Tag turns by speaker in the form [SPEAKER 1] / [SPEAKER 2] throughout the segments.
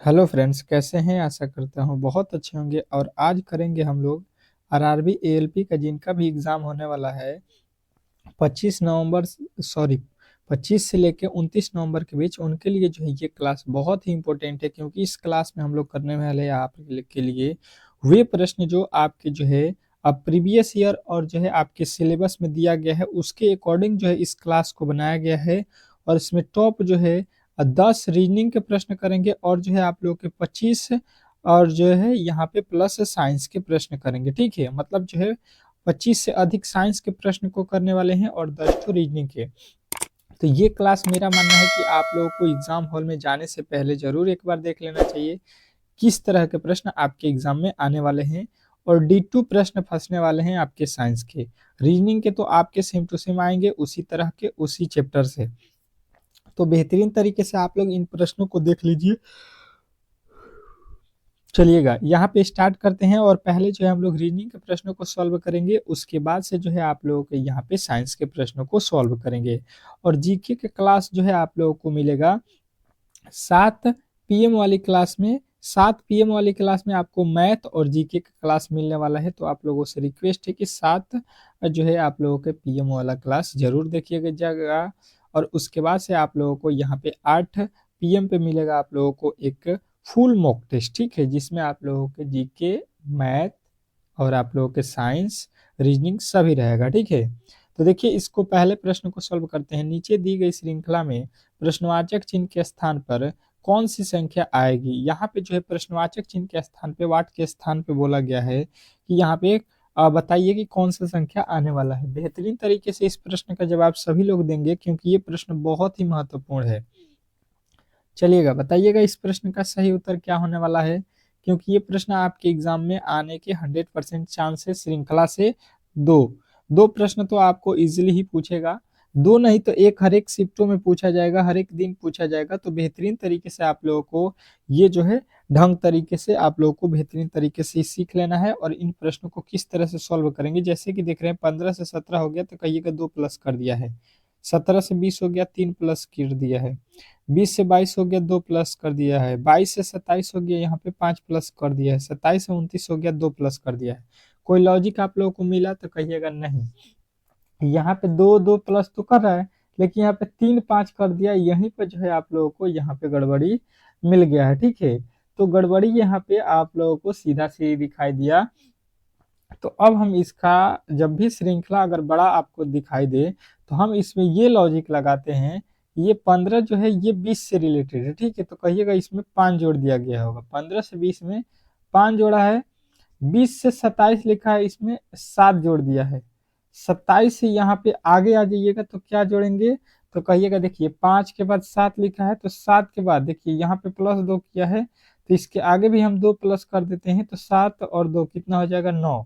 [SPEAKER 1] Hello friends, कैसे हैं? आशा करता हूँ बहुत अच्छे होंगे। और आज करेंगे हम लोग आरआरबी एएलपी का, जिनका भी एग्ज़ाम होने वाला है 25 नवंबर, सॉरी 25 से लेके 29 नवंबर के बीच। उनके लिए जो है ये क्लास बहुत ही इंपॉर्टेंट है, क्योंकि इस क्लास में हम लोग करने वाले हैं आप के लिए वे प्रश्न जो आपके जो है अब प्रीवियस ईयर और जो है आपके सिलेबस में दिया गया है, उसके अकॉर्डिंग जो है इस क्लास को बनाया गया है। और इसमें टॉप जो है 10 रीजनिंग के प्रश्न करेंगे, और जो है आप लोगों के 25 और जो है यहाँ पे प्लस साइंस के प्रश्न करेंगे। ठीक है, मतलब जो है 25 से अधिक साइंस के प्रश्न को करने वाले हैं और 10 तो रीजनिंग के। तो ये क्लास मेरा मानना है कि आप लोगों को एग्जाम हॉल में जाने से पहले जरूर एक बार देख लेना चाहिए किस तरह के प्रश्न आपके एग्जाम में आने वाले हैं। और D2 प्रश्न फंसने वाले हैं आपके साइंस के। रीजनिंग के तो आपके सेम टू सेम आएंगे, उसी तरह के उसी चैप्टर से। तो बेहतरीन तरीके से आप लोग इन प्रश्नों को देख लीजिए। चलिएगा यहाँ पे स्टार्ट करते हैं, और पहले जो है हम लोग रीजनिंग के प्रश्नों को सॉल्व करेंगे, उसके बाद से जो है आप लोगों के यहाँ पे साइंस के प्रश्नों को सॉल्व करेंगे। और जीके के क्लास जो है आप लोगों को मिलेगा 7 PM वाली क्लास में। 7 PM वाली क्लास में आपको मैथ और जीके का क्लास मिलने वाला है। तो आप लोगों से रिक्वेस्ट है कि 7 जो है आप लोगों के PM वाला क्लास जरूर देखिएगा जाएगा। और उसके बाद से आप लोगों को यहाँ पे 8 PM पे मिलेगा आप लोगों को एक फुल मॉक टेस्ट। ठीक है, जिसमें आप लोगों के जीके, मैथ और आप लोगों के साइंस, रीजनिंग सभी रहेगा। ठीक है, तो देखिए इसको पहले प्रश्न को सॉल्व करते हैं। नीचे दी गई श्रृंखला में प्रश्नवाचक चिन्ह के स्थान पर कौन सी संख्या आएगी? यहाँ पे जो है प्रश्नवाचक चिन्ह के स्थान पे, वाट के स्थान पे बोला गया है कि यहाँ पे बताइए कि कौन सा संख्या आने वाला है। बेहतरीन तरीके से इस प्रश्न का जवाब सभी लोग देंगे, क्योंकि ये प्रश्न बहुत ही महत्वपूर्ण है। चलिएगा बताइएगा इस प्रश्न का सही उत्तर क्या होने वाला है, क्योंकि ये प्रश्न आपके एग्जाम में आने के 100% चांस है। श्रृंखला से दो दो प्रश्न तो आपको इजीली ही पूछेगा। दो नहीं तो एक हर एक शिफ्टों में पूछा जाएगा, हर एक दिन पूछा जाएगा। तो बेहतरीन तरीके से आप लोगों को ये जो है ढंग तरीके से आप लोगों को बेहतरीन तरीके से सीख लेना है, और इन प्रश्नों को किस तरह से सॉल्व करेंगे। जैसे कि देख रहे हैं 15 से 17 हो गया तो कहिएगा 2 प्लस कर दिया है। 17 से 20 हो गया 3 प्लस कर दिया है। 20 से 22 हो गया 2 प्लस कर दिया है। 22 से 27 हो गया यहाँ पे 5 प्लस कर दिया है। 27 से 29 हो गया 2 प्लस कर दिया है। कोई लॉजिक आप लोगों को मिला तो कहिएगा नहीं। यहाँ पे दो दो प्लस तो कर रहा है, लेकिन यहाँ पे 3 5 कर दिया। यहीं पे जो है आप लोगों को यहाँ पे गड़बड़ी मिल गया है। ठीक है, तो गड़बड़ी यहाँ पे आप लोगों को सीधा सीधी दिखाई दिया। तो अब हम इसका, जब भी श्रृंखला अगर बड़ा आपको दिखाई दे, तो हम इसमें ये लॉजिक लगाते हैं। ये 15 जो है ये 20 से रिलेटेड है। ठीक है, तो कहिएगा इसमें 5 जोड़ दिया गया होगा। 15 से 20 में 5 जोड़ा है। 20 से 27 लिखा है, इसमें 7 जोड़ दिया है। 27 से यहाँ पे आगे आ जाइएगा तो क्या जोड़ेंगे? तो कहिएगा देखिए 5 के बाद 7 लिखा है, तो 7 के बाद देखिए यहाँ पे +2 किया है, तो इसके आगे भी हम 2 प्लस कर देते हैं। तो 7 और 2 कितना हो जाएगा? 9।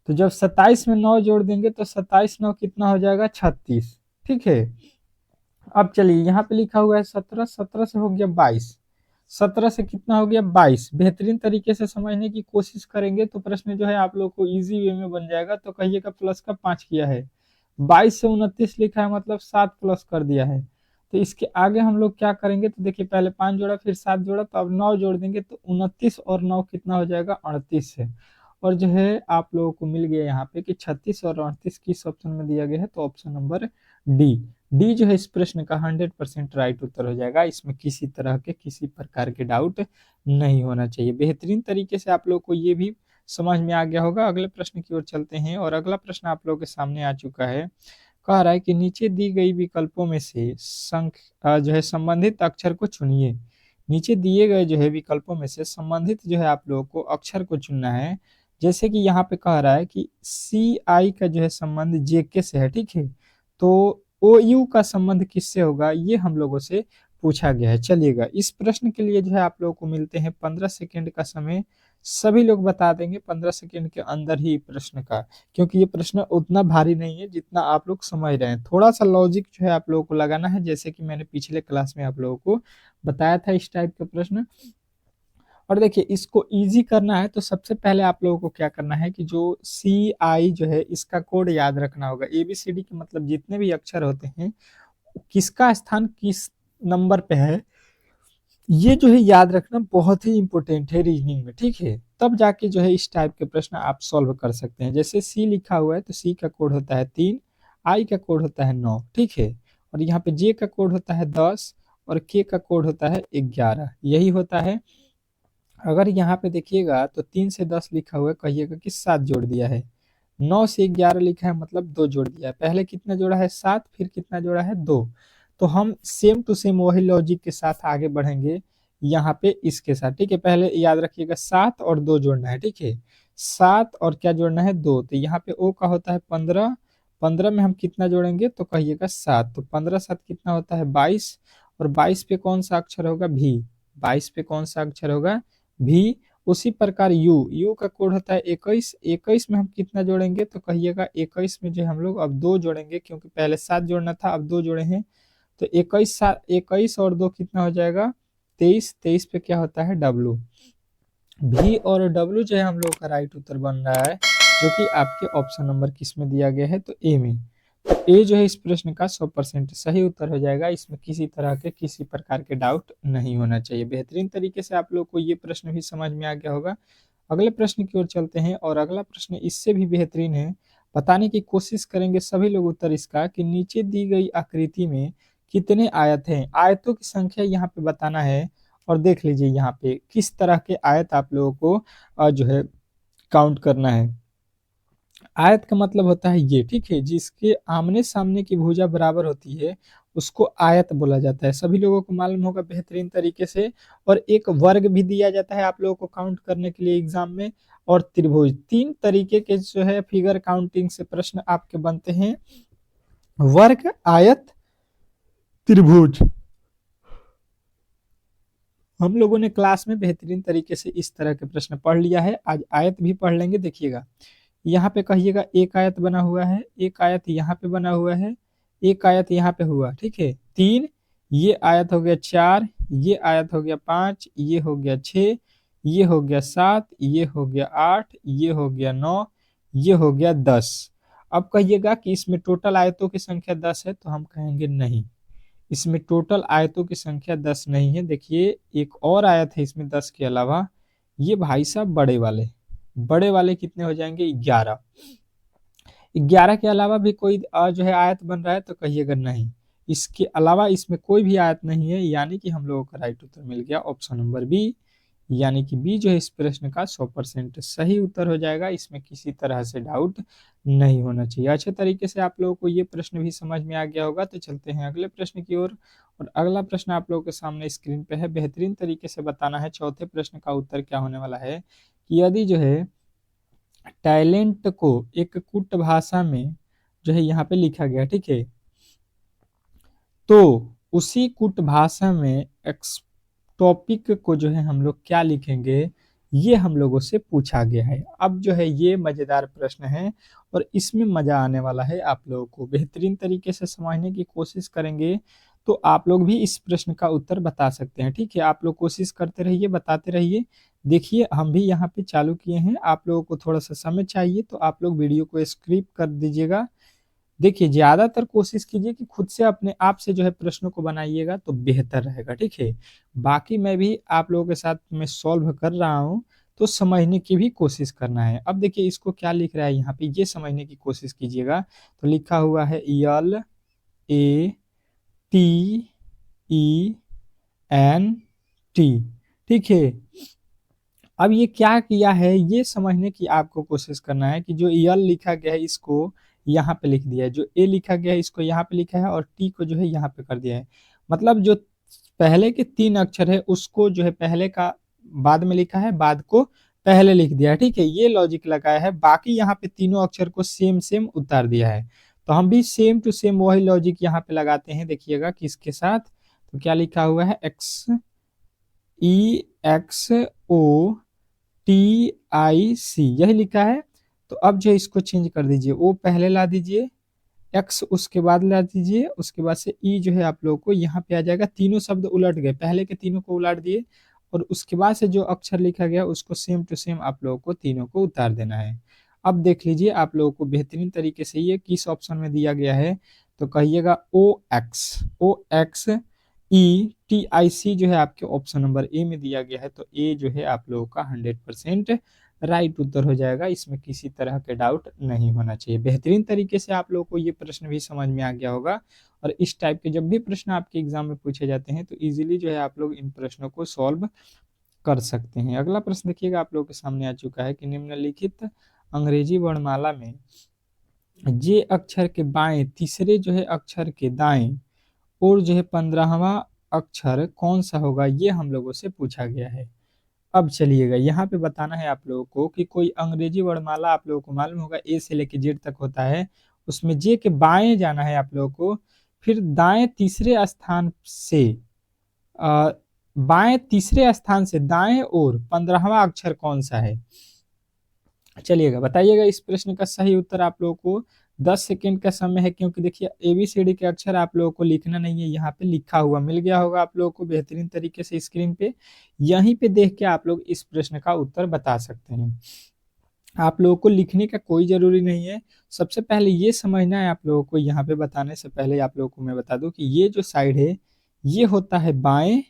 [SPEAKER 1] तो जब 27 में 9 जोड़ देंगे तो 27 9 कितना हो जाएगा? 36। ठीक है, अब चलिए यहाँ पे लिखा हुआ है 17, 17 से हो गया 22। 17 से कितना हो गया? 22। बेहतरीन तरीके से समझने की कोशिश करेंगे तो प्रश्न जो है आप लोग को इजी वे में बन जाएगा। तो कहिएगा प्लस का 5 किया है। 22 से 29 लिखा है, मतलब 7 प्लस कर दिया है। तो इसके आगे हम लोग क्या करेंगे? तो देखिए पहले 5 जोड़ा फिर 7 जोड़ा, तो अब 9 जोड़ देंगे तो 29 और 9 कितना हो जाएगा? 38 है। और जो है आप लोगों को मिल गया यहाँ पे कि 36 और 38 किस ऑप्शन में दिया गया है? तो ऑप्शन नंबर डी। डी जो है इस प्रश्न का 100% राइट उत्तर हो जाएगा। इसमें किसी तरह के किसी प्रकार के डाउट नहीं होना चाहिए। बेहतरीन तरीके से आप लोग को ये भी समझ में आ गया होगा। अगले प्रश्न की ओर चलते हैं, और अगला प्रश्न आप लोगों के सामने आ चुका है। कह रहा है कि नीचे दी गई विकल्पों में से जो है संबंधित अक्षर को चुनिए। नीचे दिए गए जो है विकल्पों में से संबंधित जो है आप लोगों को अक्षर को चुनना है। जैसे कि यहाँ पे कह रहा है कि CI का जो है संबंध JK से है। ठीक है, तो OU का संबंध किससे होगा, ये हम लोगों से पूछा गया है। चलिएगा इस प्रश्न के लिए जो है आप लोगों को मिलते हैं 15 सेकेंड का समय। सभी लोग बता देंगे 15 सेकेंड के अंदर ही प्रश्न का, क्योंकि ये प्रश्न उतना भारी नहीं है जितना आप लोग समझ रहे हैं। थोड़ा सा लॉजिक जो है आप लोगों को लगाना है, जैसे कि मैंने पिछले क्लास में आप लोगों को बताया था इस टाइप के प्रश्न। और देखिए इसको इजी करना है तो सबसे पहले आप लोगों को क्या करना है कि जो CI जो है इसका कोड याद रखना होगा। ABCD के मतलब जितने भी अक्षर होते हैं, किसका स्थान किस नंबर पे है, ये जो है याद रखना बहुत ही इंपॉर्टेंट है रीजनिंग में, ठीक है। तब जाके जो है इस टाइप के प्रश्न आप सॉल्व कर सकते हैं। जैसे सी लिखा हुआ है तो सी का कोड होता है 3, आई का कोड होता है 9, ठीक है। और यहाँ पे जे का कोड होता है 10 और के का कोड होता है 11, यही होता है। अगर यहाँ पे देखिएगा तो 3 से 10 लिखा हुआ है, कहिएगा कि 7 जोड़ दिया है। 9 से 11 लिखा है मतलब 2 जोड़ दिया है। पहले कितना जोड़ा है 7, फिर कितना जोड़ा है 2। तो हम सेम टू सेम वही लॉजिक के साथ आगे बढ़ेंगे यहाँ पे इसके साथ, ठीक है। पहले याद रखिएगा 7 और 2 जोड़ना है, ठीक है। 7 और क्या जोड़ना है 2, तो यहाँ पे ओ का होता है 15, 15 में हम कितना जोड़ेंगे तो कहिएगा 7, तो 15 7 कितना होता है 22, और 22 पे कौन सा अक्षर होगा भी, 22 पे कौन सा अक्षर होगा भी। उसी प्रकार यू, यू का कोड होता है 21, 21 में हम कितना जोड़ेंगे तो कहिएगा 21 में जो हम लोग अब 2 जोड़ेंगे, क्योंकि पहले 7 जोड़ना था अब 2 जोड़े हैं। तो 21 21 और 2 कितना हो जाएगा 23, 23 पे क्या होता है डब्लू। भी और डब्लू जो है हम लोग का राइट उत्तर बन रहा है, जो कि आपके ऑप्शन नंबर किस में दिया गया है तो ए में। तो ए जो है इस प्रश्न का 100% सही उत्तर हो जाएगा। इसमें किसी तरह के किसी प्रकार के डाउट नहीं होना चाहिए। बेहतरीन तरीके से आप लोग को ये प्रश्न भी समझ में आ गया होगा। अगले प्रश्न की ओर चलते हैं और अगला प्रश्न इससे भी बेहतरीन है। बताने की कोशिश करेंगे सभी लोग उत्तर इसका कि नीचे दी गई आकृति में कितने आयत हैं। आयतों की संख्या यहाँ पे बताना है। और देख लीजिए यहाँ पे किस तरह के आयत आप लोगों को जो है काउंट करना है। आयत का मतलब होता है ये, ठीक है, जिसके आमने सामने की भुजा बराबर होती है उसको आयत बोला जाता है। सभी लोगों को मालूम होगा बेहतरीन तरीके से। और एक वर्ग भी दिया जाता है आप लोगों को काउंट करने के लिए एग्जाम में। और त्रिभुज, तीन तरीके के जो है फिगर काउंटिंग से प्रश्न आपके बनते हैं। वर्ग, आयत, त्रिभुज। हम लोगों ने क्लास में बेहतरीन तरीके से इस तरह के प्रश्न पढ़ लिया है। आज आयत भी पढ़ लेंगे। देखिएगा यहाँ पे कहिएगा एक आयत बना हुआ है, एक आयत यहाँ पे बना हुआ है, एक आयत यहाँ पे हुआ, ठीक है 3, ये आयत हो गया 4, ये आयत हो गया 5, ये हो गया 6, ये हो गया 7, ये हो गया 8, ये हो गया 9, ये हो गया 10। अब कहिएगा कि इसमें टोटल आयतों की संख्या 10 है, तो हम कहेंगे नहीं, इसमें टोटल आयतों की संख्या 10 नहीं है। देखिए एक और आयत है इसमें 10 के अलावा, ये भाई साहब बड़े वाले, बड़े वाले कितने हो जाएंगे 11। 11 के अलावा भी कोई जो है आयत बन रहा है तो कहिएगा नहीं, इसके अलावा इसमें कोई भी आयत नहीं है। यानी कि हम लोगों का राइट उत्तर मिल गया ऑप्शन नंबर बी। यानी कि बी जो है इस प्रश्न का 100% सही उत्तर हो जाएगा। इसमें किसी तरह से डाउट नहीं होना चाहिए। अच्छे तरीके से आप लोगों को ये प्रश्न भी समझ में आ गया होगा। तो चलते हैं अगले प्रश्न की ओर। और अगला प्रश्न आप लोगों के सामने स्क्रीन पे है। बेहतरीन तरीके से बताना है चौथे प्रश्न का उत्तर क्या होने वाला है कि यदि जो है टैलेंट को एक कुट भाषा में जो है यहाँ पे लिखा गया, ठीक है, तो उसी कुट भाषा में एक्स टॉपिक को जो है हम लोग क्या लिखेंगे, ये हम लोगों से पूछा गया है। अब जो है ये मजेदार प्रश्न है और इसमें मजा आने वाला है। आप लोगों को बेहतरीन तरीके से समझने की कोशिश करेंगे तो आप लोग भी इस प्रश्न का उत्तर बता सकते हैं, ठीक है। आप लोग कोशिश करते रहिए, बताते रहिए। देखिए हम भी यहाँ पे चालू किए हैं। आप लोगों को थोड़ा सा समय चाहिए तो आप लोग वीडियो को स्किप कर दीजिएगा। देखिए ज्यादातर कोशिश कीजिए कि खुद से अपने आप से जो है प्रश्नों को बनाइएगा तो बेहतर रहेगा, ठीक है। बाकी मैं भी आप लोगों के साथ में सॉल्व कर रहा हूँ, तो समझने की भी कोशिश करना है। अब देखिए इसको क्या लिख रहा है यहाँ पे, ये समझने की कोशिश कीजिएगा। तो लिखा हुआ है L A T E N T, ठीक है। अब ये क्या किया है ये समझने की आपको कोशिश करना है कि जो यल लिखा गया है इसको यहाँ पे लिख दिया है, जो ए लिखा गया है इसको यहाँ पे लिखा है, और टी को जो है यहाँ पे कर दिया है। मतलब जो पहले के 3 अक्षर है उसको जो है पहले का बाद में लिखा है, बाद को पहले लिख दिया है, ठीक है। ये लॉजिक लगाया है। बाकी यहाँ पे तीनों अक्षर को सेम सेम उतार दिया है। तो हम भी सेम टू सेम वही लॉजिक यहाँ पे लगाते हैं। देखिएगा किसके साथ, तो क्या लिखा हुआ है X E X O T I C, यही लिखा है। तो अब जो इसको चेंज कर दीजिए, ओ पहले ला दीजिए, एक्स उसके बाद ला दीजिए, उसके बाद से ई जो है आप लोगों को यहाँ पे आ जाएगा। तीनों शब्द उलट गए, पहले के तीनों को उलट दिए, और उसके बाद से जो अक्षर लिखा गया उसको सेम टू सेम आप लोगों को तीनों को उतार देना है। अब देख लीजिए आप लोगों को बेहतरीन तरीके से ये किस ऑप्शन में दिया गया है, तो कहिएगा ओ एक्स, ओ एक्स ETIC जो है आपके ऑप्शन नंबर ए में दिया गया है, तो ए जो है आप लोगों का 100% राइट उत्तर हो जाएगा। इसमें किसी तरह के डाउट नहीं होना चाहिए। बेहतरीन तरीके से आप लोगों को ये प्रश्न भी समझ में आ गया होगा, और इस टाइप के जब भी प्रश्न आपके एग्जाम में पूछे जाते हैं तो इजीली जो है आप लोग इन प्रश्नों को सॉल्व कर सकते हैं। अगला प्रश्न देखिएगा आप लोगों के सामने आ चुका है कि निम्नलिखित अंग्रेजी वर्णमाला में जे अक्षर के बाएं तीसरे जो है अक्षर के दाएं और जो है 15वां अक्षर कौन सा होगा, ये हम लोगों से पूछा गया है। अब चलिएगा यहाँ पे बताना है आप लोगों को कि कोई अंग्रेजी वर्णमाला आप लोगों को मालूम होगा ए से लेके जेड तक होता है, उसमें जे के बाएं जाना है आप लोगों को, फिर दाएं तीसरे स्थान से बाएं तीसरे स्थान से दाएं और 15वां अक्षर कौन सा है। चलिएगा बताइएगा इस प्रश्न का सही उत्तर। आप लोगों को 10 सेकेंड का समय है, क्योंकि देखिए ABCD के अक्षर आप लोगों को लिखना नहीं है, यहाँ पे लिखा हुआ मिल गया होगा आप लोगों को बेहतरीन तरीके से स्क्रीन पे। यहीं पे देख के आप लोग इस प्रश्न का उत्तर बता सकते हैं। आप लोगों को लिखने का कोई जरूरी नहीं है। सबसे पहले ये समझना है आप लोगों को, यहाँ पे बताने से पहले आप लोगों को मैं बता दूं कि ये जो साइड है ये होता है बाएं,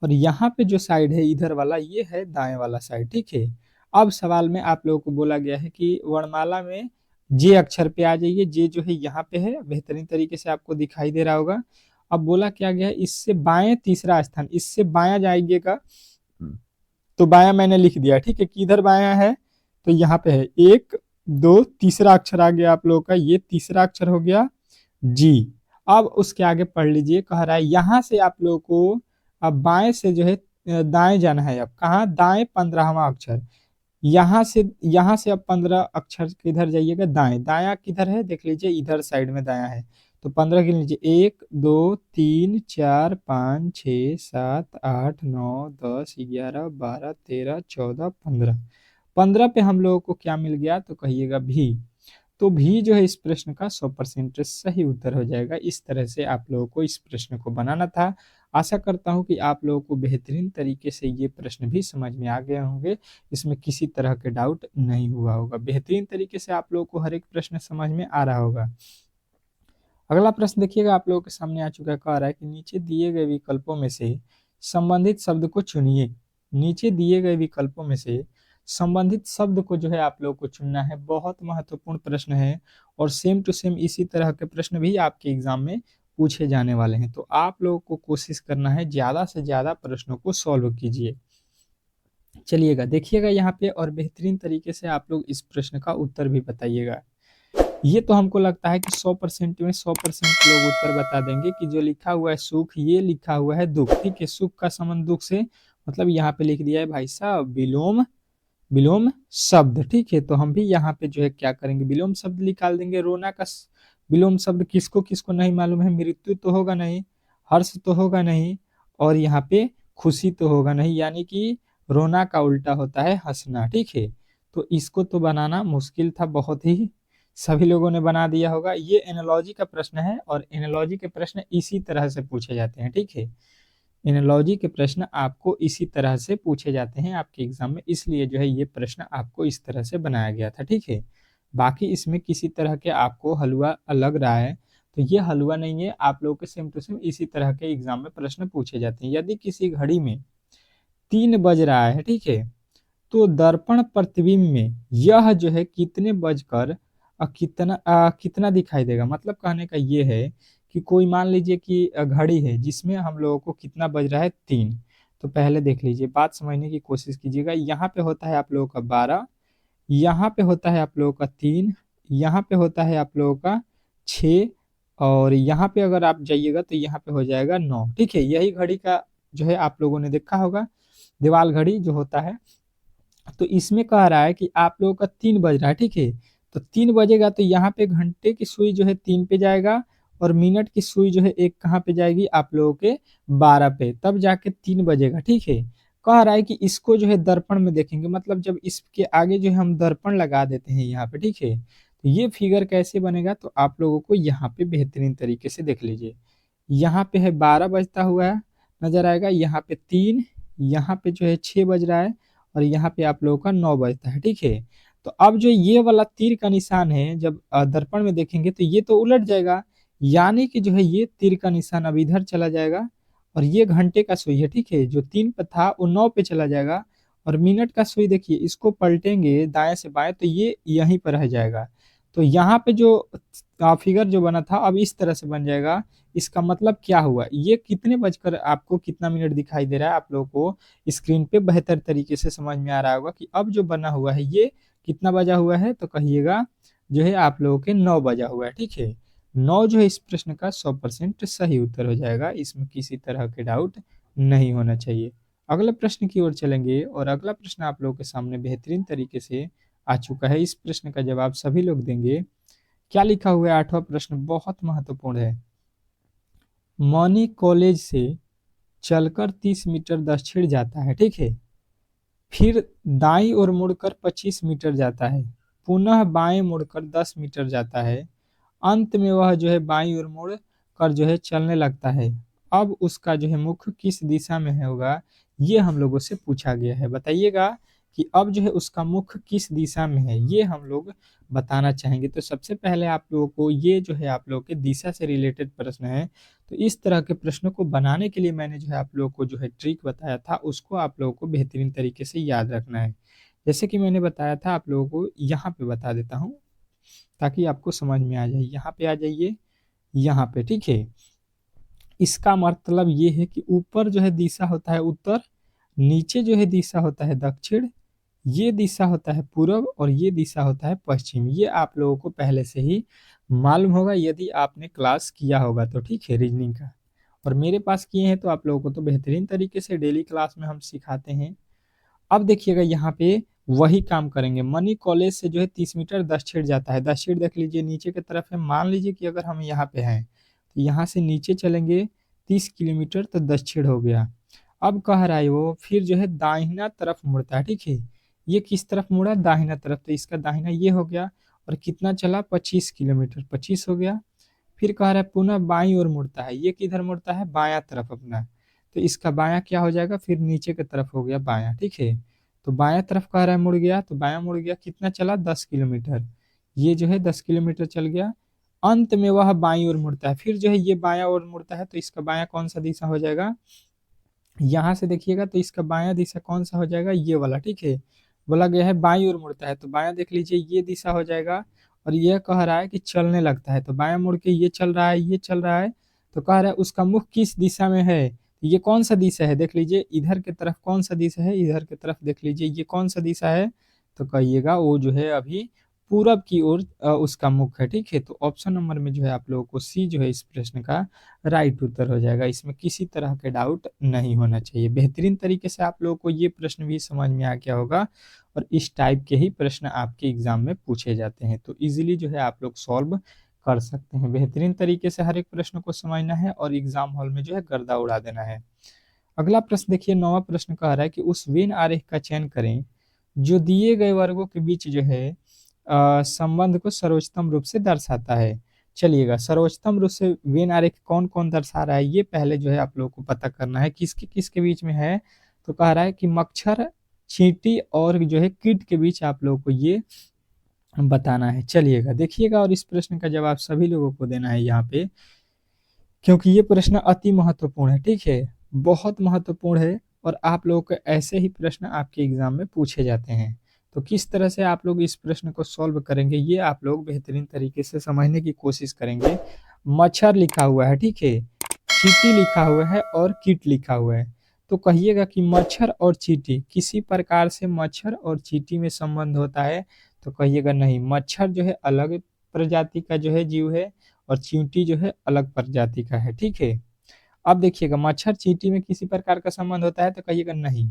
[SPEAKER 1] और यहाँ पे जो साइड है इधर वाला ये है दाएं वाला साइड, ठीक है। अब सवाल में आप लोगों को बोला गया है कि वर्णमाला में जे अक्षर पे आ जाइए। जे जो है यहाँ पे है, बेहतरीन तरीके से आपको दिखाई दे रहा होगा। अब बोला क्या गया है, इससे बाएं तीसरा स्थान, इससे बाया जाइएगा, तो बाया मैंने लिख दिया, ठीक है। किधर बाया है, तो यहाँ पे है 1 2 तीसरा अक्षर आ गया आप लोगों का, ये तीसरा अक्षर हो गया जी। अब उसके आगे पढ़ लीजिए, कह रहा है यहाँ से आप लोगों को अब बाएं से जो है दाएं जाना है। अब कहाँ दाएं 15वां अक्षर, यहाँ से अब 15 अक्षर किधर जाइएगा, दाएं। दाया किधर है देख लीजिए, इधर साइड में दाया है, तो 15 गिन लीजिए 1 2 3 4 5 6 7 8 9 10 11 12 13 14 15। 15 पे हम लोगों को क्या मिल गया, तो कहिएगा भी। तो भी जो है इस प्रश्न का 100% सही उत्तर हो जाएगा। इस तरह से आप लोगों को इस प्रश्न को बनाना था। आशा करता हूं कि आप लोगों को बेहतरीन तरीके से ये प्रश्न भी समझ में आ गए होंगे, इसमें किसी तरह के डाउट नहीं हुआ होगा। बेहतरीन तरीके से आप लोगों को हर एक प्रश्न समझ में आ रहा होगा। अगला प्रश्न देखिएगा आप लोगों के सामने आ चुका है, कह रहा है कि नीचे दिए गए विकल्पों में से संबंधित शब्द को चुनिए। नीचे दिए गए विकल्पों में से संबंधित शब्द को जो है आप लोगों को चुनना है। बहुत महत्वपूर्ण प्रश्न है, और सेम टू सेम इसी तरह के प्रश्न भी आपके एग्जाम में पूछे जाने वाले हैं। तो आप लोगों को कोशिश करना है ज्यादा से ज्यादा प्रश्नों को सॉल्व कीजिए। चलिएगा देखिएगा यहाँ पे, और बेहतरीन तरीके से आप लोग इस प्रश्न का उत्तर भी बताइएगा। ये तो हमको लगता है कि 100% में 100% लोग उत्तर बता देंगे कि जो लिखा हुआ है सुख, ये लिखा हुआ है दुख, ठीक है। सुख का संबंध दुख से, मतलब यहाँ पे लिख दिया है भाई साहब विलोम, विलोम शब्द, ठीक है। तो हम भी यहाँ पे जो है क्या करेंगे, विलोम शब्द निकाल देंगे। रोना का विलोम शब्द किसको किसको नहीं मालूम है, मृत्यु तो होगा नहीं, हर्ष तो होगा नहीं, और यहाँ पे खुशी तो होगा नहीं, यानी कि रोना का उल्टा होता है हंसना, ठीक है। तो इसको तो बनाना मुश्किल था बहुत ही, सभी लोगों ने बना दिया होगा। ये एनालॉजी का प्रश्न है, और एनालॉजी के प्रश्न इसी तरह से पूछे जाते हैं, ठीक है। एनालॉजी के प्रश्न आपको इसी तरह से पूछे जाते हैं आपके एग्जाम में, इसलिए जो है ये प्रश्न आपको इस तरह से बनाया गया था, ठीक है। बाकी इसमें किसी तरह के आपको हलवा लग रहा है तो ये हलवा नहीं है, आप लोगों के सेम टू सेम इसी तरह के एग्जाम में प्रश्न पूछे जाते हैं। यदि किसी घड़ी में 3 बज रहा है, ठीक है, तो दर्पण प्रतिबिंब में यह जो है कितने बजकर कितना दिखाई देगा। मतलब कहने का ये है कि कोई मान लीजिए कि घड़ी है जिसमें हम लोगों को कितना बज रहा है 3। तो पहले देख लीजिए, बात समझने की कोशिश कीजिएगा। यहाँ पे होता है आप लोगों का 12, यहाँ पे होता है आप लोगों का 3, यहाँ पे होता है आप लोगों का 6, और यहाँ पे अगर आप जाइएगा तो यहाँ पे हो जाएगा 9, ठीक है। यही घड़ी का जो है आप लोगों ने देखा होगा, दीवाल घड़ी जो होता है। तो इसमें कह रहा है कि आप लोगों का 3 बज रहा है, ठीक है। तो 3 बजेगा तो यहाँ पे घंटे की सुई जो है 3 पे जाएगा, और मिनट की सुई जो है एक कहाँ पे जाएगी आप लोगों के 12 पे, तब जाके 3 बजेगा, ठीक है। कह रहा है कि इसको जो है दर्पण में देखेंगे, मतलब जब इसके आगे जो है हम दर्पण लगा देते हैं यहाँ पे, ठीक है, तो ये फिगर कैसे बनेगा, तो आप लोगों को यहाँ पे बेहतरीन तरीके से देख लीजिए। यहाँ पे है 12 बजता हुआ है नजर आएगा, यहाँ पे 3, यहाँ पे जो है 6 बज रहा है, और यहाँ पे आप लोगों का 9 बजता है, ठीक है। तो अब जो ये वाला तीर का निशान है, जब दर्पण में देखेंगे तो ये तो उलट जाएगा, यानी कि जो है ये तीर का निशान अब इधर चला जाएगा, और ये घंटे का सुई है, ठीक है। जो 3 पे था वो 9 पे चला जाएगा, और मिनट का सुई देखिए, इसको पलटेंगे दाएं से बाएं तो ये यहीं पर रह जाएगा। तो यहाँ पे जो फिगर जो बना था अब इस तरह से बन जाएगा। इसका मतलब क्या हुआ, ये कितने बजकर आपको कितना मिनट दिखाई दे रहा है, आप लोगों को स्क्रीन पे बेहतर तरीके से समझ में आ रहा होगा कि अब जो बना हुआ है ये कितना बजा हुआ है, तो कहिएगा जो है आप लोगों के 9 बजा हुआ है, ठीक है। 9 जो है इस प्रश्न का 100% सही उत्तर हो जाएगा, इसमें किसी तरह के डाउट नहीं होना चाहिए। अगले प्रश्न की ओर चलेंगे, और अगला प्रश्न आप लोगों के सामने बेहतरीन तरीके से आ चुका है। इस प्रश्न का जवाब सभी लोग देंगे। क्या लिखा हुआ है, 8वां प्रश्न बहुत महत्वपूर्ण है। मौनी कॉलेज से चलकर 30 मीटर दक्षिण जाता है, ठीक है। फिर दाईं ओर मुड़कर 25 मीटर जाता है, पुनः बाएं मुड़कर 10 मीटर जाता है, अंत में वह जो है बाईं ओर मुड़ कर जो है चलने लगता है। अब उसका जो है मुख किस दिशा में है होगा, ये हम लोगों से पूछा गया है। बताइएगा कि अब जो है उसका मुख किस दिशा में है, ये हम लोग बताना चाहेंगे। तो सबसे पहले आप लोगों को ये जो है आप लोगों के दिशा से रिलेटेड प्रश्न है, तो इस तरह के प्रश्नों को बनाने के लिए मैंने जो है आप लोगों को जो है ट्रिक बताया था, उसको आप लोगों को बेहतरीन तरीके से याद रखना है। जैसे कि मैंने बताया था, आप लोगों को यहाँ पे बता देता हूँ ताकि आपको समझ में आ जाए। यहाँ पे आ जाइए, यहाँ पे, ठीक है। इसका मतलब ये है कि ऊपर जो है दिशा होता है उत्तर, नीचे जो है दिशा होता है दक्षिण, ये दिशा होता है पूर्व, और ये दिशा होता है पश्चिम। ये आप लोगों को पहले से ही मालूम होगा यदि आपने क्लास किया होगा तो, ठीक है, रीजनिंग का। और मेरे पास किए हैं तो आप लोगों को तो बेहतरीन तरीके से डेली क्लास में हम सिखाते हैं। अब देखिएगा यहाँ पे वही काम करेंगे। मनी कॉलेज से जो है 30 मीटर दक्षिण जाता है, दक्षिण देख लीजिए नीचे की तरफ है। मान लीजिए कि अगर हम यहाँ पे हैं तो यहाँ से नीचे चलेंगे 30 किलोमीटर तो दक्षिण हो गया। अब कह रहा है वो फिर जो है दाहिना तरफ मुड़ता है, ठीक है। ये किस तरफ मुड़ा, दाहिना तरफ, तो इसका दाहिना ये हो गया। और कितना चला, 25 किलोमीटर, 25 हो गया। फिर कह रहा है पुनः बाईं ओर मुड़ता है, ये किधर मुड़ता है, बायां तरफ अपना। तो इसका बायां क्या हो जाएगा, फिर नीचे की तरफ हो गया बायां, ठीक है। तो बायां तरफ कह रहा है मुड़ गया, तो बायां मुड़ गया, कितना चला, 10 किलोमीटर। ये जो है 10 किलोमीटर चल गया। अंत में वह बाईं ओर मुड़ता है, फिर जो है ये बायां ओर मुड़ता है, तो इसका बायां कौन सा दिशा हो जाएगा, यहाँ से देखिएगा तो इसका बायां दिशा कौन सा हो जाएगा, ये वाला, ठीक है। बोला गया है बाईं ओर मुड़ता है, तो बायां देख लीजिए ये दिशा हो जाएगा। और यह कह रहा है कि चलने लगता है, तो बायां मुड़ के ये चल रहा है, ये चल रहा है। तो कह रहा है उसका मुख किस दिशा में है, ये कौन सा दिशा है, देख लीजिए इधर की तरफ कौन सा दिशा है, इधर की तरफ देख लीजिए ये कौन सा दिशा है। तो कहिएगा वो जो है अभी पूरब की ओर उसका मुख है, ठीक है। तो ऑप्शन नंबर में जो है आप लोगों को सी जो है इस प्रश्न का राइट उत्तर हो जाएगा। इसमें किसी तरह के डाउट नहीं होना चाहिए। बेहतरीन तरीके से आप लोगों को ये प्रश्न भी समझ में आ गया होगा, और इस टाइप के ही प्रश्न आपके एग्जाम में पूछे जाते हैं, तो इजीली जो है आप लोग सॉल्व कर सकते हैं। बेहतरीन तरीके से हर एक प्रश्न को समझना है और एग्जाम हॉल में जो है गर्दा उड़ा देना है। अगला प्रश्न देखिए, 9वां प्रश्न कह रहा है कि उस वेन आरेख का चयन करें जो दिए गए वर्गों के बीच जो है संबंध को सर्वोच्चतम रूप से दर्शाता है। चलिएगा, सर्वोच्चतम रूप से वेन आरेख कौन कौन दर्शा रहा है, ये पहले जो है आप लोगों को पता करना है किसके किसके बीच में है। तो कह रहा है कि मच्छर, चींटी और जो है कीट के बीच आप लोगों को ये बताना है। चलिएगा देखिएगा, और इस प्रश्न का जवाब सभी लोगों को देना है यहाँ पे, क्योंकि ये प्रश्न अति महत्वपूर्ण है, ठीक है, बहुत महत्वपूर्ण है। और आप लोगों को ऐसे ही प्रश्न आपके एग्जाम में पूछे जाते हैं। तो किस तरह से आप लोग इस प्रश्न को सॉल्व करेंगे, ये आप लोग बेहतरीन तरीके से समझने की कोशिश करेंगे। मच्छर लिखा हुआ है, ठीक है, चींटी लिखा हुआ है और कीट लिखा हुआ है। तो कहिएगा कि मच्छर और चींटी, किसी प्रकार से मच्छर और चींटी में संबंध होता है, तो कहिएगा नहीं, मच्छर जो है अलग प्रजाति का जो है जीव है, और चींटी जो है अलग प्रजाति का है, ठीक है। अब देखिएगा मच्छर चींटी में किसी प्रकार का संबंध होता है, तो कहिएगा नहीं,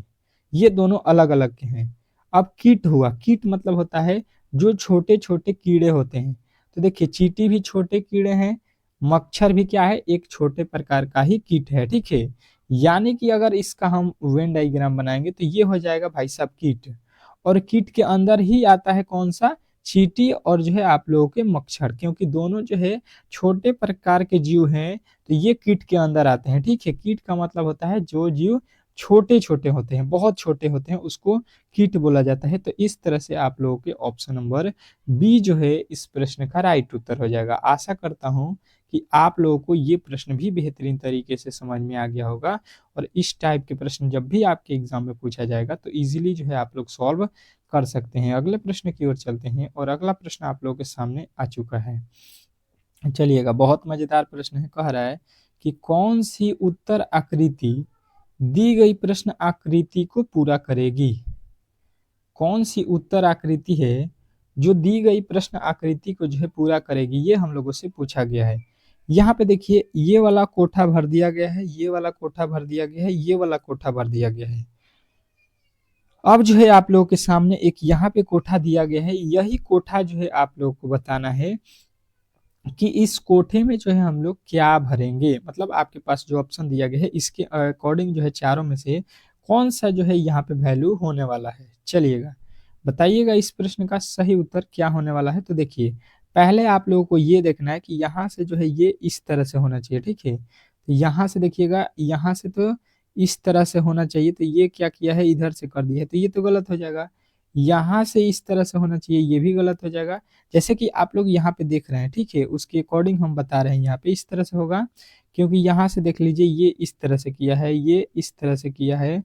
[SPEAKER 1] ये दोनों अलग अलग के हैं। अब कीट हुआ, कीट मतलब होता है जो छोटे छोटे कीड़े होते हैं। तो देखिए चींटी भी छोटे कीड़े हैं, मच्छर भी क्या है, एक छोटे प्रकार का ही कीट है, ठीक है। यानी कि अगर इसका हम वेन डायग्राम बनाएंगे तो ये हो जाएगा भाई साहब कीट, और कीट के अंदर ही आता है कौन सा, चींटी, और जो है आप लोगों के मच्छर, क्योंकि दोनों जो है छोटे प्रकार के जीव हैं, तो ये कीट के अंदर आते हैं, ठीक है। कीट का मतलब होता है जो जीव छोटे छोटे होते हैं, बहुत छोटे होते हैं, उसको कीट बोला जाता है। तो इस तरह से आप लोगों के ऑप्शन नंबर बी जो है इस प्रश्न का राइट उत्तर हो जाएगा। आशा करता हूं कि आप लोगों को ये प्रश्न भी बेहतरीन तरीके से समझ में आ गया होगा और इस टाइप के प्रश्न जब भी आपके एग्जाम में पूछा जाएगा तो इजीली जो है आप लोग सॉल्व कर सकते हैं। अगले प्रश्न की ओर चलते हैं और अगला प्रश्न आप लोगों के सामने आ चुका है। चलिएगा, बहुत मजेदार प्रश्न है। कह रहा है कि कौन सी उत्तर आकृति दी गई प्रश्न आकृति को पूरा करेगी। कौन सी उत्तर आकृति है जो दी गई प्रश्न आकृति को जो है पूरा करेगी, ये हम लोगों से पूछा गया है। यहाँ पे देखिए, ये वाला कोठा भर दिया गया है, ये वाला कोठा भर दिया गया है, ये वाला कोठा भर दिया गया है। अब जो है आप लोगों के सामने एक यहाँ पे कोठा दिया गया है, यही कोठा जो है आप लोगों को बताना है कि इस कोठे में जो है हम लोग क्या भरेंगे। मतलब आपके पास जो ऑप्शन दिया गया है इसके अकॉर्डिंग जो है चारों में से कौन सा जो है यहाँ पे वैल्यू होने वाला है। चलिएगा, बताइएगा इस प्रश्न का सही उत्तर क्या होने वाला है। तो देखिए, पहले आप लोगों को ये देखना है कि यहाँ से जो है ये इस तरह से होना चाहिए, ठीक है। तो यहाँ से देखिएगा, यहाँ से तो इस तरह से होना चाहिए, तो ये क्या किया है, इधर से कर दिया है, तो ये तो गलत हो जाएगा। यहाँ से इस तरह से होना चाहिए, ये भी गलत हो जाएगा। जैसे कि आप लोग यहाँ पे देख रहे हैं, ठीक है, उसके अकॉर्डिंग हम बता रहे हैं। यहाँ पे इस तरह से होगा, क्योंकि यहाँ से देख लीजिए ये इस तरह से किया है, ये इस तरह से किया है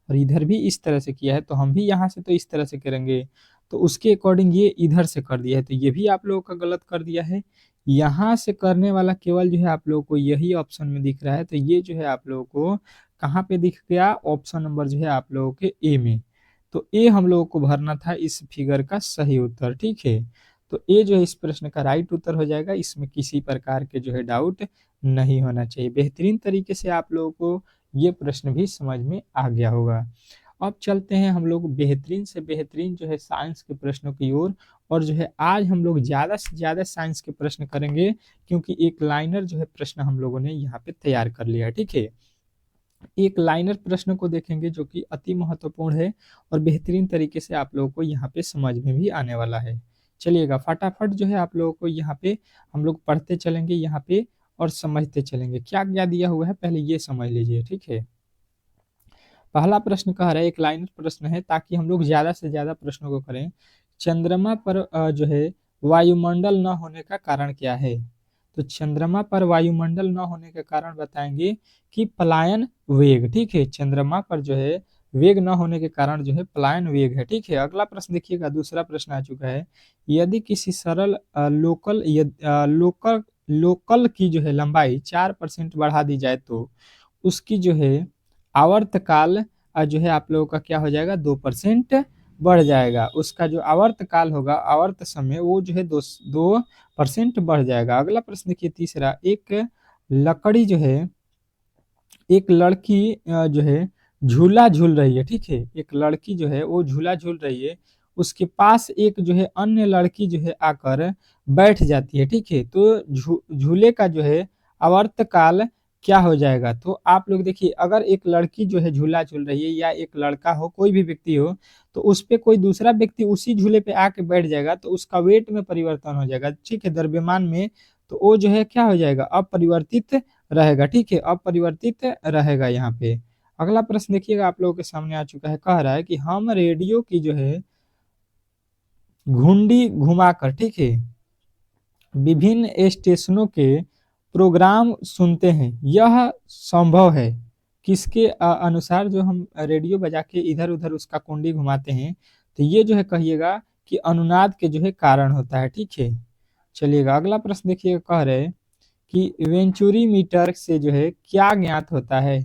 [SPEAKER 1] और इधर भी इस तरह से किया है, तो हम भी यहाँ से तो इस तरह से करेंगे, तो उसके अकॉर्डिंग ये इधर से कर दिया है, तो ये भी आप लोगों का गलत कर दिया है। यहाँ से करने वाला केवल जो है आप लोगों को यही ऑप्शन में दिख रहा है, तो ये जो है आप लोगों को कहाँ पे दिख गया, ऑप्शन नंबर जो है आप लोगों के ए में। तो ए हम लोगों को भरना था इस फिगर का सही उत्तर, ठीक है। तो ए जो है इस प्रश्न का राइट उत्तर हो जाएगा, इसमें किसी प्रकार के जो है डाउट नहीं होना चाहिए। बेहतरीन तरीके से आप लोगों को ये प्रश्न भी समझ में आ गया होगा। अब चलते हैं हम लोग बेहतरीन से बेहतरीन जो है साइंस के प्रश्नों की ओर। और जो है आज हम लोग ज़्यादा से ज़्यादा साइंस के प्रश्न करेंगे, क्योंकि एक लाइनर जो है प्रश्न हम लोगों ने यहाँ पे तैयार कर लिया है, ठीक है। एक लाइनर प्रश्न को देखेंगे जो कि अति महत्वपूर्ण है और बेहतरीन तरीके से आप लोगों को यहाँ पे समझ में भी आने वाला है। चलिएगा, फटाफट जो है आप लोगों को यहाँ पे हम लोग पढ़ते चलेंगे यहाँ पे और समझते चलेंगे क्या क्या दिया हुआ है, पहले ये समझ लीजिए, ठीक है। पहला प्रश्न कह रहा है, एक लाइनर प्रश्न है ताकि हम लोग ज्यादा से ज्यादा प्रश्नों को करें। चंद्रमा पर जो है वायुमंडल न होने का कारण क्या है। तो चंद्रमा पर वायुमंडल न होने का कारण बताएंगे कि पलायन वेग, ठीक है। चंद्रमा पर जो है वेग न होने के कारण जो है पलायन वेग है, ठीक है। अगला प्रश्न देखिएगा, दूसरा प्रश्न आ चुका है। यदि किसी सरल लोकल की जो है लंबाई 4% बढ़ा दी जाए तो उसकी जो है आवर्तकाल जो है आप लोगों का क्या हो जाएगा, 2% बढ़ जाएगा। उसका जो आवर्तकाल होगा, आवर्त समय, वो जो है 2% बढ़ जाएगा। अगला प्रश्न देखिए तीसरा, एक लकड़ी जो है, एक लड़की जो है झूला झूल रही है, ठीक है। एक लड़की जो है वो झूला झूल रही है, उसके पास एक जो है अन्य लड़की जो है आकर बैठ जाती है, ठीक है। तो झूले का जो है आवर्तकाल क्या हो जाएगा। तो आप लोग देखिए, अगर एक लड़की जो है झूला झूल रही है या एक लड़का हो, कोई भी व्यक्ति हो, तो उस पे कोई दूसरा व्यक्ति उसी झूले पे आके बैठ जाएगा तो उसका वेट में परिवर्तन हो जाएगा, ठीक है, द्रव्यमान में। तो वो जो है क्या हो जाएगा, अपरिवर्तित रहेगा, ठीक है, अपरिवर्तित रहेगा यहाँ पे। अगला प्रश्न देखिएगा आप लोगों के सामने आ चुका है। कह रहा है कि हम रेडियो की जो है घुंडी घुमाकर, ठीक है, विभिन्न स्टेशनों के प्रोग्राम सुनते हैं, यह संभव है। किसके अनुसार जो हम रेडियो बजा के इधर उधर उसका कुंडी घुमाते हैं, तो ये जो है कहिएगा कि अनुनाद के जो है कारण होता है, ठीक है। चलिएगा, अगला प्रश्न देखिएगा। कह रहे हैं कि वेंचुरी मीटर से जो है क्या ज्ञात होता है।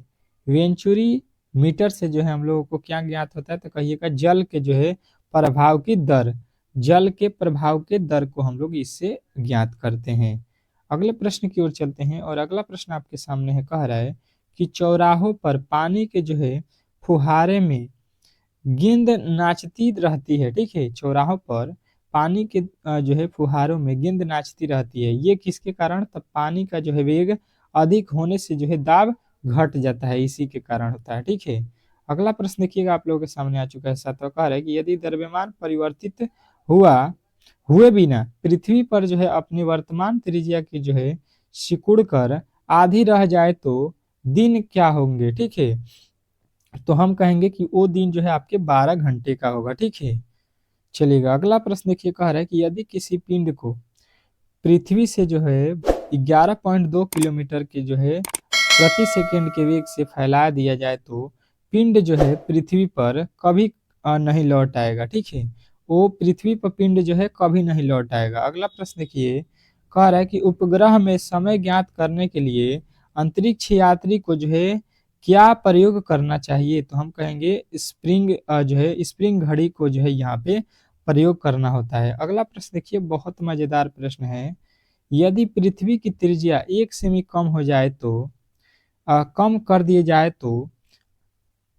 [SPEAKER 1] वेंचुरी मीटर से जो है हम लोगों को क्या ज्ञात होता है, तो कहिएगा जल के जो है प्रभाव की दर, जल के प्रभाव के दर को हम लोग इससे ज्ञात करते हैं। अगले प्रश्न की ओर चलते हैं और अगला प्रश्न आपके सामने है। कह रहा है कि चौराहों पर पानी के जो है फुहारे में गेंद नाचती रहती है, ठीक है। चौराहों पर पानी के जो है फुहारों में गेंद नाचती रहती है, ये किसके कारण, तब पानी का जो है वेग अधिक होने से जो है दाब घट जाता है, इसी के कारण होता है, ठीक है। अगला प्रश्न देखिएगा आप लोगों के सामने आ चुका है। सातवां कह रहा है कि यदि द्रव्यमान परिवर्तित हुए बिना पृथ्वी पर जो है अपनी वर्तमान त्रिज्या की जो है सिकुड़ कर आधी रह जाए तो दिन क्या होंगे, ठीक है। तो हम कहेंगे कि वो दिन जो है आपके 12 घंटे का होगा, ठीक है। चलिएगा, अगला प्रश्न देखिए। कह रहा है कि यदि किसी पिंड को पृथ्वी से जो है 11.2 किलोमीटर के जो है प्रति सेकंड के वेग से फैला दिया जाए तो पिंड जो है पृथ्वी पर कभी नहीं लौट आएगा। ठीक है, वो पृथ्वी पर पिंड जो है कभी नहीं लौट आएगा। अगला प्रश्न देखिए, कह रहा है कि उपग्रह में समय ज्ञात करने के लिए अंतरिक्ष यात्री को जो है क्या प्रयोग करना चाहिए? तो हम कहेंगे स्प्रिंग जो है स्प्रिंग घड़ी को जो है यहाँ पे प्रयोग करना होता है। अगला प्रश्न देखिए, बहुत मजेदार प्रश्न है। यदि पृथ्वी की त्रिज्या 1 सेमी कम हो जाए तो कम कर दिए जाए तो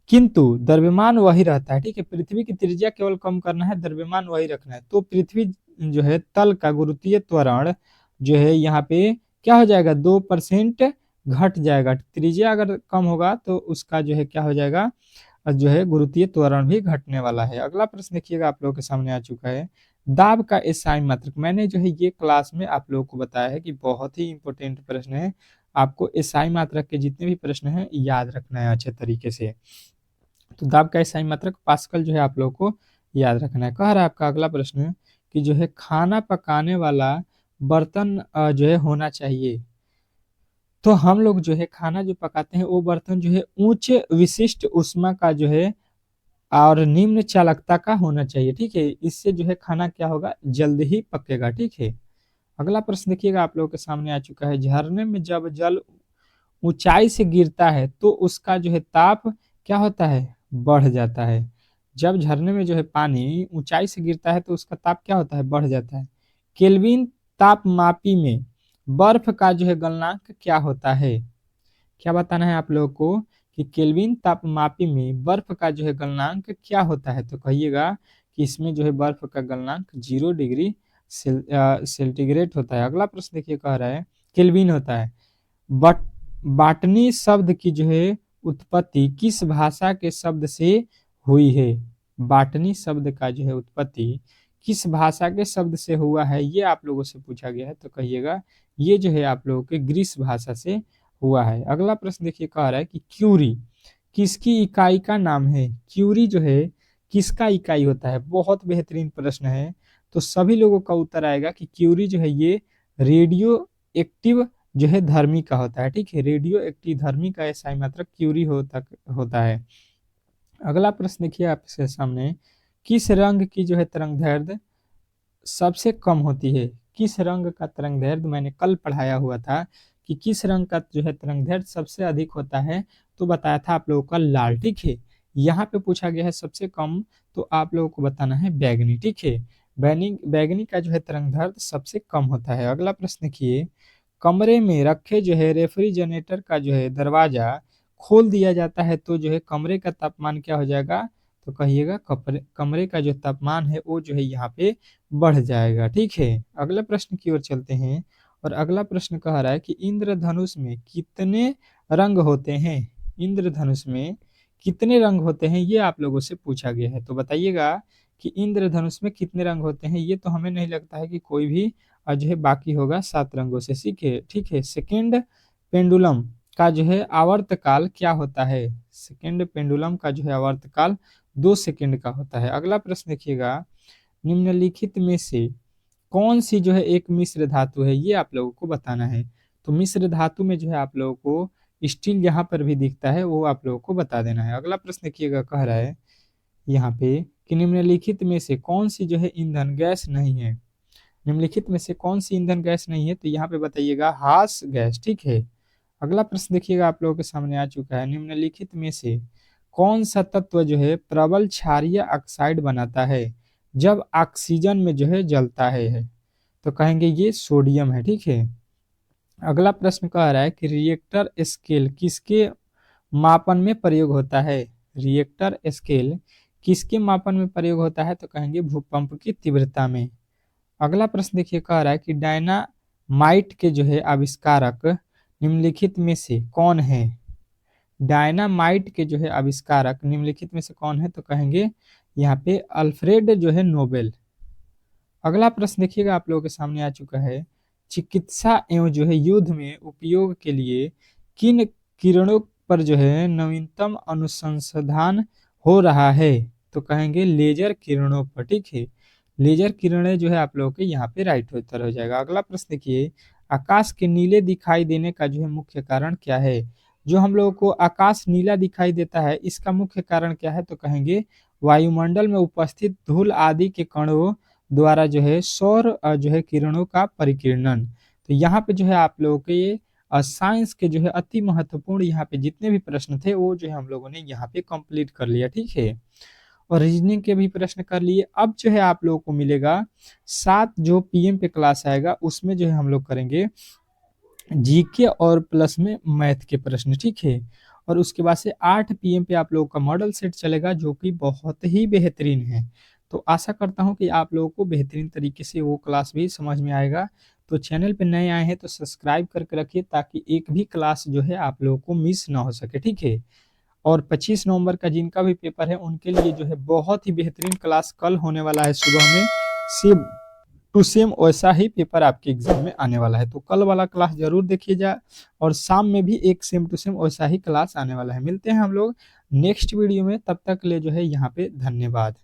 [SPEAKER 1] किंतु द्रव्यमान वही रहता है। ठीक है, पृथ्वी की त्रिज्या केवल कम करना है, द्रव्यमान वही रखना है, तो पृथ्वी जो है तल का गुरुत्वीय त्वरण जो है यहाँ पे क्या हो जाएगा, 2% घट जाएगा। त्रिज्या अगर कम होगा तो उसका जो है क्या हो जाएगा, जो है गुरुत्वीय त्वरण भी घटने वाला है। अगला प्रश्न देखिएगा, आप लोगों के सामने आ चुका है। दाब का एसआई मात्रक, मैंने जो है ये क्लास में आप लोगों को बताया है कि बहुत ही इंपॉर्टेंट प्रश्न है। आपको एसआई मात्रक के जितने भी प्रश्न हैं याद रखना है अच्छे तरीके से। तो दाब का एसआई मात्रक पास्कल जो है आप लोगों को याद रखना है। कह रहा है आपका अगला प्रश्न कि जो है खाना पकाने वाला बर्तन जो है होना चाहिए। तो हम लोग जो है खाना जो पकाते हैं वो बर्तन जो है उच्च विशिष्ट ऊष्मा का जो है और निम्न चालकता का होना चाहिए। ठीक है, इससे जो है खाना क्या होगा, जल्द ही पकेगा। ठीक है, अगला प्रश्न देखिएगा, आप लोगों के सामने आ चुका है। झरने में जब जल ऊंचाई से गिरता है तो उसका जो है ताप क्या होता है, बढ़ जाता है। जब झरने में जो है पानी ऊंचाई से गिरता है तो उसका ताप क्या होता है, बढ़ जाता है। केल्विन तापमापी में बर्फ का जो है गलनांक क्या होता है? क्या बताना है आप लोगों को कि केल्विन तापमापी में बर्फ का जो है गलनांक क्या होता है? तो कहिएगा कि इसमें जो है बर्फ का गलनांक 0 डिग्री सेंटीग्रेड होता है। अगला प्रश्न देखिए, कह रहा है केल्विन होता है। बट बाटनी शब्द की जो है उत्पत्ति किस भाषा के शब्द से हुई है? बाटनी शब्द का जो है उत्पत्ति किस भाषा के शब्द से हुआ है, ये आप लोगों से पूछा गया है। तो कहिएगा ये जो है आप लोगों के ग्रीस भाषा से हुआ है। अगला प्रश्न देखिए, कह रहा है कि क्यूरी किसकी इकाई का नाम है? क्यूरी जो है किसका इकाई होता है? बहुत बेहतरीन प्रश्न है। तो सभी लोगों का उत्तर आएगा कि क्यूरी जो है ये रेडियो एक्टिव जो है धर्मी का होता है। ठीक है, रेडियो एक्टिव धर्मी का एसआई मात्रक क्यूरी होता है। अगला प्रश्न देखिए आपके सामने, किस रंग की जो है तरंग दैर्ध्य सबसे कम होती है? किस रंग का तरंग दैर्ध्य, मैंने कल पढ़ाया हुआ था कि किस रंग का जो है तरंग दैर्ध्य सबसे अधिक होता है, तो बताया था आप लोगों का लाल। ठीक है, यहाँ पे पूछा गया है सबसे कम, तो आप लोगों को बताना है बैगनी। ठीक है, बैगनी का जो है तरंग दैर्ध्य सबसे कम होता है। अगला प्रश्न देखिए, कमरे में रखे जो है रेफ्रिजरेटर का जो है दरवाजा खोल दिया जाता है तो जो है कमरे का तापमान क्या हो जाएगा? तो कहिएगा कमरे का जो तापमान है वो जो है यहाँ पे बढ़ जाएगा। ठीक है, अगला प्रश्न की ओर चलते हैं। और अगला प्रश्न कह रहा है कि इंद्रधनुष में कितने रंग होते हैं? इंद्रधनुष में कितने रंग होते हैं, ये आप लोगों से पूछा गया है। तो बताइएगा कि इंद्रधनुष में कितने रंग होते हैं। ये तो हमें नहीं लगता है कि कोई भी जो है बाकी होगा 7 रंगों से। सीखे, ठीक है। सेकेंड पेंडुलम का जो है आवर्तकाल क्या होता है? सेकेंड पेंडुलम का जो है आवर्तकाल 2 सेकेंड का होता है। अगला प्रश्न देखिएगा, निम्नलिखित में से कौन सी जो है एक मिश्र धातु है, ये आप लोगों को बताना है। तो मिश्र धातु में जो है आप लोगों को स्टील यहाँ पर भी दिखता है, वो आप लोगों को बता देना है। अगला प्रश्न देखिएगा, कह रहा है यहाँ पे कि निम्नलिखित में से कौन सी जो है ईंधन गैस नहीं है? निम्नलिखित में से कौन सी ईंधन गैस नहीं है? तो यहाँ पे बताइएगा हास गैस। ठीक है, अगला प्रश्न देखिएगा, आप लोगों के सामने आ चुका है। निम्नलिखित में से कौन सा तत्व जो है प्रबल क्षारीय ऑक्साइड बनाता है जब ऑक्सीजन में जो है जलता है? तो कहेंगे ये सोडियम है। ठीक है, अगला प्रश्न कह रहा है कि रिएक्टर स्केल किसके मापन में प्रयोग होता है? रिएक्टर स्केल किसके मापन में प्रयोग होता है? तो कहेंगे भूकंप की तीव्रता में। अगला प्रश्न देखिए, कह रहा है कि डायनामाइट के जो है आविष्कारक निम्नलिखित में से कौन है? डायनामाइट के जो है आविष्कारक निम्नलिखित में से कौन है? तो कहेंगे यहाँ पे अल्फ्रेड जो है नोबेल। अगला प्रश्न देखिएगा, आप लोगों के सामने आ चुका है। चिकित्सा एवं जो है युद्ध में उपयोग के लिए किन किरणों पर जो है नवीनतम अनुसंधान हो रहा है? तो कहेंगे लेजर किरणों पर। ठीक है, लेजर किरणें जो है आप लोगों के यहाँ पे राइट उत्तर हो जाएगा। अगला प्रश्न देखिए, आकाश के नीले दिखाई देने का जो है मुख्य कारण क्या है? जो हम लोगों को आकाश नीला दिखाई देता है, इसका मुख्य कारण क्या है? तो कहेंगे वायुमंडल में उपस्थित धूल आदि के कणों द्वारा जो है सौर जो है किरणों का परिकीर्णन। तो यहाँ पे जो है आप लोगों के ये साइंस के जो है अति महत्वपूर्ण यहाँ पे जितने भी प्रश्न थे वो जो है हम लोगों ने यहाँ पे कंप्लीट कर लिया, ठीक है। और रीजनिंग के भी प्रश्न कर लिए। अब जो है आप लोगों को मिलेगा 7 जो पीएम पे क्लास आएगा, उसमें जो है हम लोग करेंगे जीके और प्लस में मैथ के प्रश्न, ठीक है। और उसके बाद से 8 पीएम पे आप लोगों का मॉडल सेट चलेगा जो कि बहुत ही बेहतरीन है। तो आशा करता हूँ कि आप लोगों को बेहतरीन तरीके से वो क्लास भी समझ में आएगा। तो चैनल पे नए आए हैं तो सब्सक्राइब करके रखिए ताकि एक भी क्लास जो है आप लोगों को मिस ना हो सके, ठीक है। और 25 नवंबर का जिनका भी पेपर है उनके लिए जो है बहुत ही बेहतरीन क्लास कल होने वाला है सुबह में। सेम टू सेम वैसा ही पेपर आपके एग्जाम में आने वाला है, तो कल वाला क्लास जरूर देखिएगा। और शाम में भी एक सेम टू सेम वैसा ही क्लास आने वाला है। मिलते हैं हम लोग नेक्स्ट वीडियो में, तब तक के लिए जो है यहाँ पे धन्यवाद।